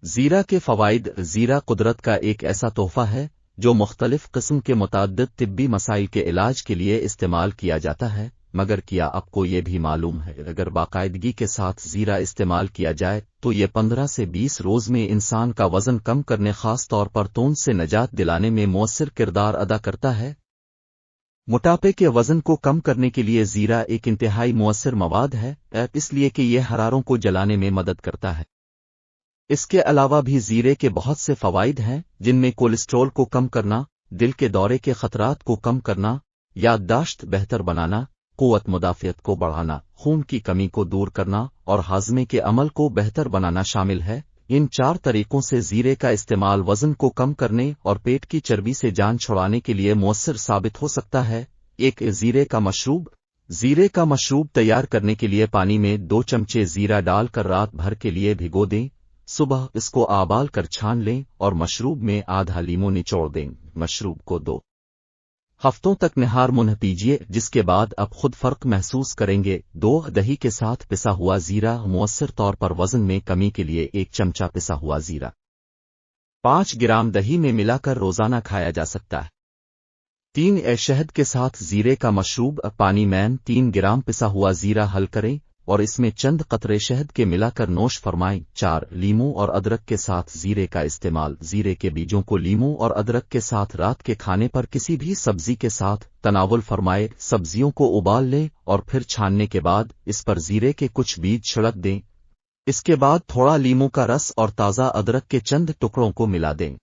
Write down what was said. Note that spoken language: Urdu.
زیرہ کے فوائد۔ زیرہ قدرت کا ایک ایسا تحفہ ہے جو مختلف قسم کے متعدد طبی مسائل کے علاج کے لیے استعمال کیا جاتا ہے، مگر کیا آپ کو یہ بھی معلوم ہے اگر باقاعدگی کے ساتھ زیرہ استعمال کیا جائے تو یہ 15 سے 20 روز میں انسان کا وزن کم کرنے، خاص طور پر توند سے نجات دلانے میں مؤثر کردار ادا کرتا ہے۔ موٹاپے کے وزن کو کم کرنے کے لیے زیرہ ایک انتہائی مؤثر مواد ہے، اس لیے کہ یہ حراروں کو جلانے میں مدد کرتا ہے۔ اس کے علاوہ بھی زیرے کے بہت سے فوائد ہیں، جن میں کولیسٹرول کو کم کرنا، دل کے دورے کے خطرات کو کم کرنا، یادداشت بہتر بنانا، قوت مدافعت کو بڑھانا، خون کی کمی کو دور کرنا اور ہاضمے کے عمل کو بہتر بنانا شامل ہے۔ ان 4 طریقوں سے زیرے کا استعمال وزن کو کم کرنے اور پیٹ کی چربی سے جان چھڑانے کے لیے مؤثر ثابت ہو سکتا ہے۔ ایک زیرے کا مشروب۔ زیرے کا مشروب تیار کرنے کے لیے پانی میں 2 چمچے زیرہ ڈال کر رات بھر کے لیے بھگو دیں۔ صبح اس کو ابال کر چھان لیں اور مشروب میں آدھا لیموں نچوڑ دیں۔ مشروب کو 2 ہفتوں تک نہار منہ پیجیے، جس کے بعد آپ خود فرق محسوس کریں گے۔ 2 دہی کے ساتھ پسا ہوا زیرہ مؤثر طور پر وزن میں کمی کے لیے 1 چمچہ پسا ہوا زیرہ 5 گرام دہی میں ملا کر روزانہ کھایا جا سکتا ہے۔ 3 شہد کے ساتھ زیرے کا مشروب۔ پانی میں 3 گرام پسا ہوا زیرہ حل کریں اور اس میں چند قطرے شہد کے ملا کر نوش فرمائیں۔ 4 لیموں اور ادرک کے ساتھ زیرے کا استعمال۔ زیرے کے بیجوں کو لیموں اور ادرک کے ساتھ رات کے کھانے پر کسی بھی سبزی کے ساتھ تناول فرمائے۔ سبزیوں کو ابال لیں اور پھر چھاننے کے بعد اس پر زیرے کے کچھ بیج چھڑک دیں۔ اس کے بعد تھوڑا لیموں کا رس اور تازہ ادرک کے چند ٹکڑوں کو ملا دیں۔